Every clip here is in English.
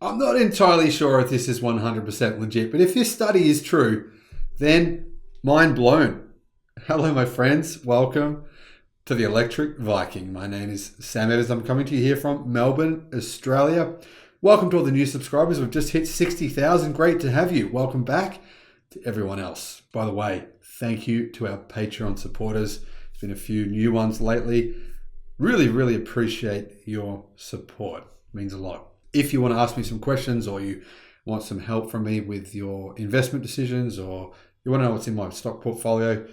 I'm not entirely sure if this is 100% legit, but if this study is true, then mind blown. Hello, my friends. Welcome to the Electric Viking. My name is Sam Evans. I'm coming to you here from Melbourne, Australia. Welcome to all the new subscribers. We've just hit 60,000. Great to have you. Welcome back to everyone else. By the way, thank you to our Patreon supporters. There's been a few new ones lately. Really appreciate your support. It means a lot. If you want to ask me some questions or you want some help from me with your investment decisions or you want to know what's in my stock portfolio,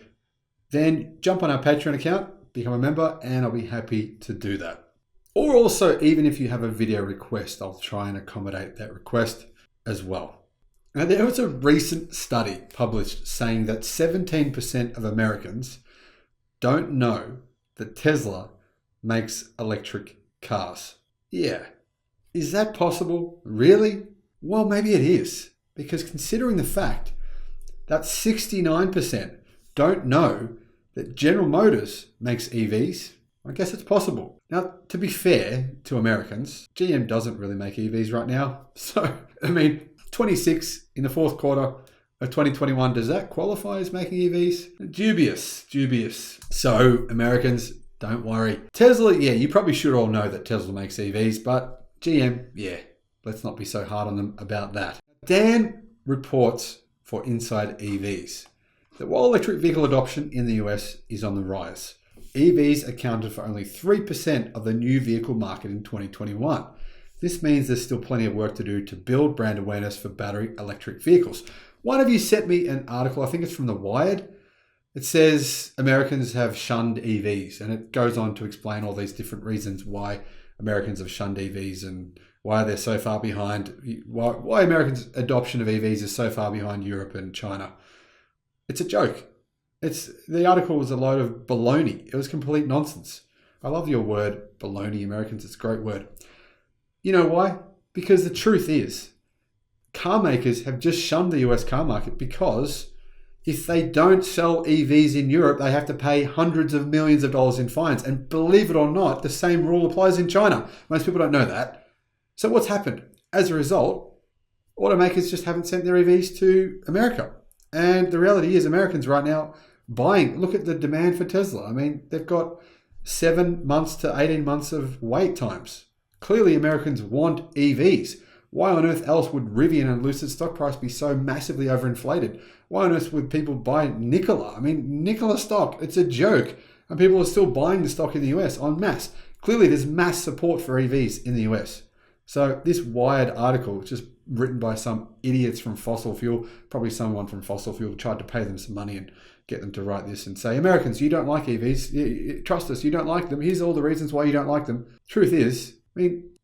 then jump on our Patreon account, become a member, and I'll be happy to do that. Or also, even if you have a video request, I'll try and accommodate that request as well. Now, there was a recent study published saying that 17% of Americans don't know that Tesla makes electric cars. Yeah. Is that possible? Really? Well, maybe it is, because considering the fact that 69% don't know that General Motors makes EVs, I guess it's possible. Now, to be fair to Americans, GM doesn't really make EVs right now. So, 26 in the fourth quarter of 2021, does that qualify as making EVs? Dubious. So, Americans, don't worry. Tesla, yeah, you probably should all know that Tesla makes EVs, but GM, yeah, let's not be so hard on them about that. Dan reports for Inside EVs that while electric vehicle adoption in the US is on the rise, EVs accounted for only 3% of the new vehicle market in 2021. This means there's still plenty of work to do to build brand awareness for battery electric vehicles. One of you sent me an article, I think it's from The Wired. It says Americans have shunned EVs, and it goes on to explain all these different reasons why Americans have shunned EVs and why they're so far behind, why Americans' adoption of EVs is so far behind Europe and China. It's a joke. The article was a load of baloney. It was complete nonsense. I love your word, baloney, Americans. It's a great word. You know why? Because the truth is, car makers have just shunned the US car market because if they don't sell EVs in Europe, they have to pay hundreds of millions of dollars in fines. And believe it or not, the same rule applies in China. Most people don't know that. So what's happened? As a result, automakers just haven't sent their EVs to America. And the reality is Americans right now buying, look at the demand for Tesla. They've got 7 months to 18 months of wait times. Clearly, Americans want EVs. Why on earth else would Rivian and Lucid stock price be so massively overinflated? Why on earth would people buy Nikola? Nikola stock, it's a joke. And people are still buying the stock in the US en masse. Clearly, there's mass support for EVs in the US. So this Wired article, just written by some idiots from fossil fuel, probably someone from fossil fuel tried to pay them some money and get them to write this and say, Americans, you don't like EVs. Trust us, you don't like them. Here's all the reasons why you don't like them. Truth is,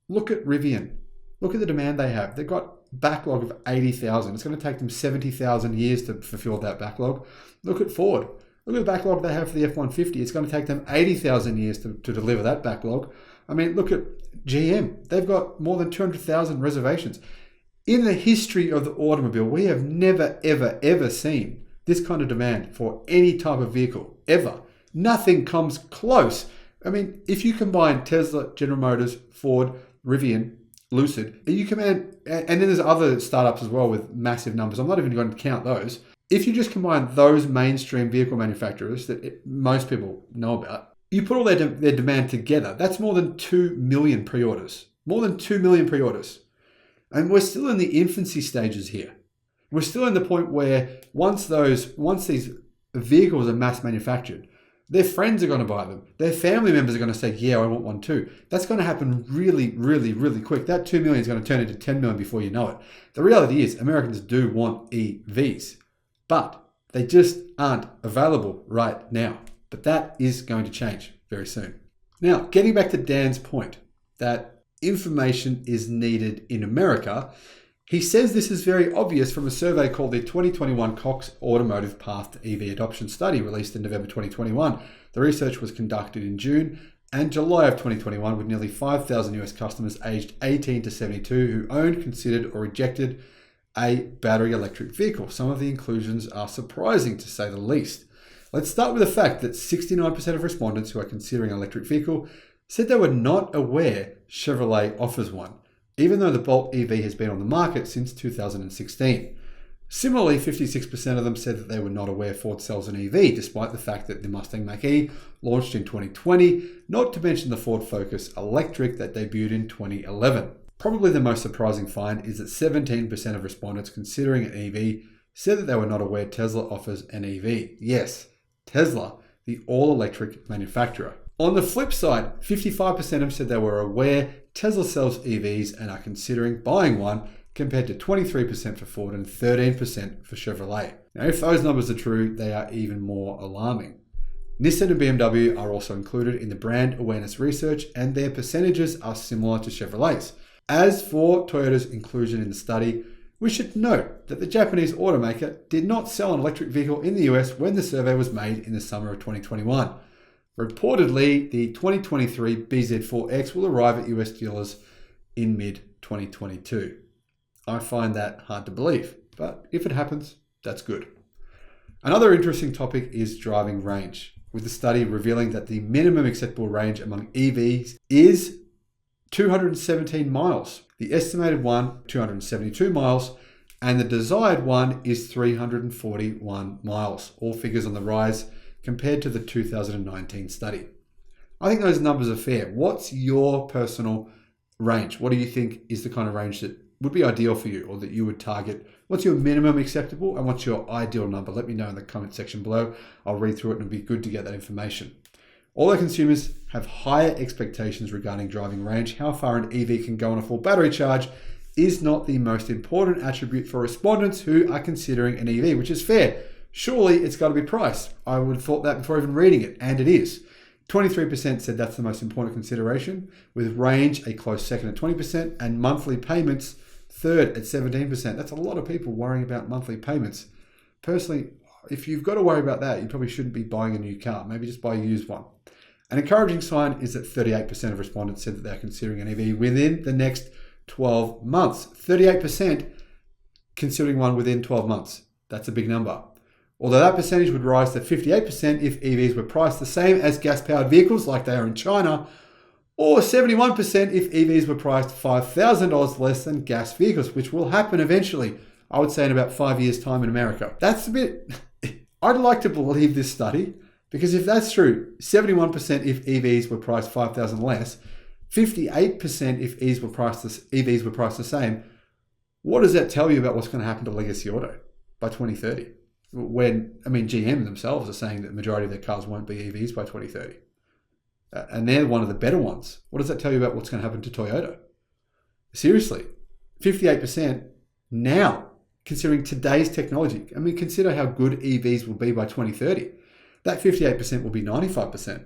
look at Rivian. Look at the demand they have. They've got backlog of 80,000. It's going to take them 70,000 years to fulfill that backlog. Look at Ford. Look at the backlog they have for the F-150. It's going to take them 80,000 years to deliver that backlog. Look at GM. They've got more than 200,000 reservations. In the history of the automobile, we have never, ever seen this kind of demand for any type of vehicle, ever. Nothing comes close. If you combine Tesla, General Motors, Ford, Rivian, Lucid, you command, and then there's other startups as well with massive numbers. I'm not even going to count those. If you just combine those mainstream vehicle manufacturers that most people know about, you put all their demand together, that's more than 2 million pre-orders. More than 2 million pre-orders. And we're still in the infancy stages here. We're still in the point where once these vehicles are mass manufactured, their friends are going to buy them. Their family members are going to say, yeah, I want one too. That's going to happen really quick. That 2 million is going to turn into 10 million before you know it. The reality is Americans do want EVs, but they just aren't available right now. But that is going to change very soon. Now, getting back to Dan's point that information is needed in America, he says this is very obvious from a survey called the 2021 Cox Automotive Path to EV Adoption Study released in November 2021. The research was conducted in June and July of 2021 with nearly 5,000 US customers aged 18 to 72 who owned, considered or rejected a battery electric vehicle. Some of the inclusions are surprising to say the least. Let's start with the fact that 69% of respondents who are considering an electric vehicle said they were not aware Chevrolet offers one. even though the Bolt EV has been on the market since 2016. Similarly, 56% of them said that they were not aware Ford sells an EV, despite the fact that the Mustang Mach-E launched in 2020, not to mention the Ford Focus Electric that debuted in 2011. Probably the most surprising find is that 17% of respondents considering an EV said that they were not aware Tesla offers an EV. Yes, Tesla, the all-electric manufacturer. On the flip side, 55% of them said they were aware Tesla sells EVs and are considering buying one, compared to 23% for Ford and 13% for Chevrolet. Now, if those numbers are true, they are even more alarming. Nissan and BMW are also included in the brand awareness research, and their percentages are similar to Chevrolet's. As for Toyota's inclusion in the study, we should note that the Japanese automaker did not sell an electric vehicle in the US when the survey was made in the summer of 2021. Reportedly, the 2023 BZ4X will arrive at US dealers in mid-2022. I find that hard to believe, but if it happens, that's good. Another interesting topic is driving range, with the study revealing that the minimum acceptable range among EVs is 217 miles. The estimated one, 272 miles, and the desired one is 341 miles. All figures on the rise compared to the 2019 study. I think those numbers are fair. What's your personal range? What do you think is the kind of range that would be ideal for you or that you would target? What's your minimum acceptable and what's your ideal number? Let me know in the comment section below. I'll read through it and it'll be good to get that information. Although consumers have higher expectations regarding driving range, how far an EV can go on a full battery charge is not the most important attribute for respondents who are considering an EV, which is fair. Surely it's got to be price. I would have thought that before even reading it, and it is. 23% said that's the most important consideration, with range a close second at 20% and monthly payments third at 17%. That's a lot of people worrying about monthly payments. Personally, if you've got to worry about that, you probably shouldn't be buying a new car. Maybe just buy a used one. An encouraging sign is that 38% of respondents said that they're considering an EV within the next 12 months. 38% considering one within 12 months. That's a big number. Although that percentage would rise to 58% if EVs were priced the same as gas-powered vehicles like they are in China, or 71% if EVs were priced $5,000 less than gas vehicles, which will happen eventually, I would say in about 5 years' time in America. That's a bit... I'd like to believe this study, because if that's true, 71% if EVs were priced $5,000 less, 58% if EVs were priced the same, what does that tell you about what's going to happen to legacy auto by 2030? GM themselves are saying that the majority of their cars won't be EVs by 2030. And they're one of the better ones. What does that tell you about what's going to happen to Toyota? Seriously, 58% now, considering today's technology. Consider how good EVs will be by 2030. That 58% will be 95%.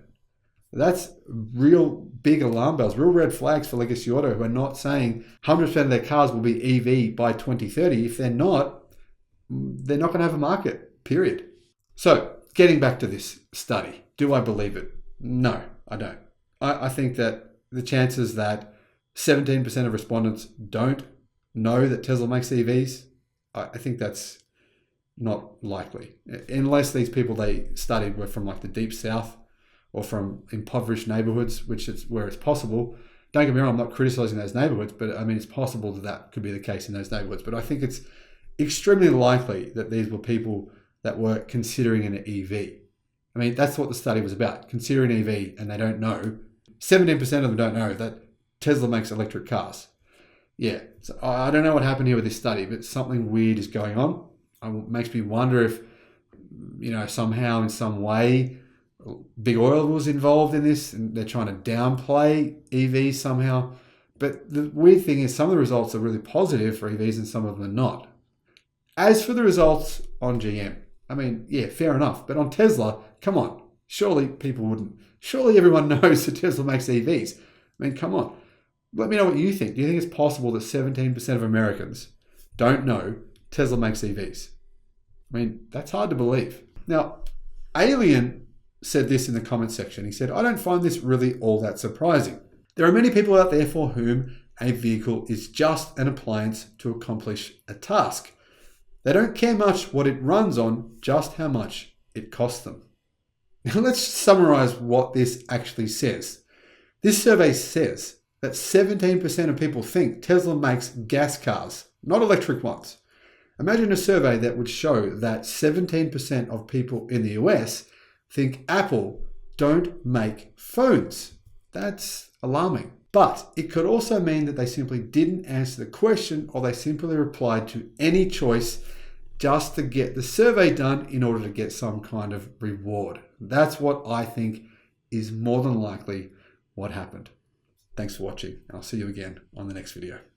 That's real big alarm bells, real red flags for legacy auto, who are not saying 100% of their cars will be EV by 2030. If they're not going to have a market, period. So, getting back to this study, do I believe it? No, I don't. I think that the chances that 17% of respondents don't know that Tesla makes EVs, I think that's not likely. Unless these people they studied were from like the deep south or from impoverished neighborhoods, which is where it's possible. Don't get me wrong, I'm not criticizing those neighborhoods, but it's possible that that could be the case in those neighborhoods. But I think it's extremely likely that these were people that were considering an EV. That's what the study was about, considering EV, and they don't know. 17% of them don't know that Tesla makes electric cars. Yeah, so I don't know what happened here with this study, but something weird is going on. It makes me wonder if, somehow in some way, big oil was involved in this and they're trying to downplay EVs somehow. But the weird thing is some of the results are really positive for EVs and some of them are not. As for the results on GM, fair enough. But on Tesla, come on. Surely people wouldn't. Surely everyone knows that Tesla makes EVs. Come on. Let me know what you think. Do you think it's possible that 17% of Americans don't know Tesla makes EVs? That's hard to believe. Now, Alien said this in the comments section. He said, I don't find this really all that surprising. There are many people out there for whom a vehicle is just an appliance to accomplish a task. They don't care much what it runs on, just how much it costs them. Now let's summarize what this actually says. This survey says that 17% of people think Tesla makes gas cars, not electric ones. Imagine a survey that would show that 17% of people in the US think Apple don't make phones. That's alarming. But it could also mean that they simply didn't answer the question, or they simply replied to any choice just to get the survey done in order to get some kind of reward. That's what I think is more than likely what happened. Thanks for watching, and I'll see you again on the next video.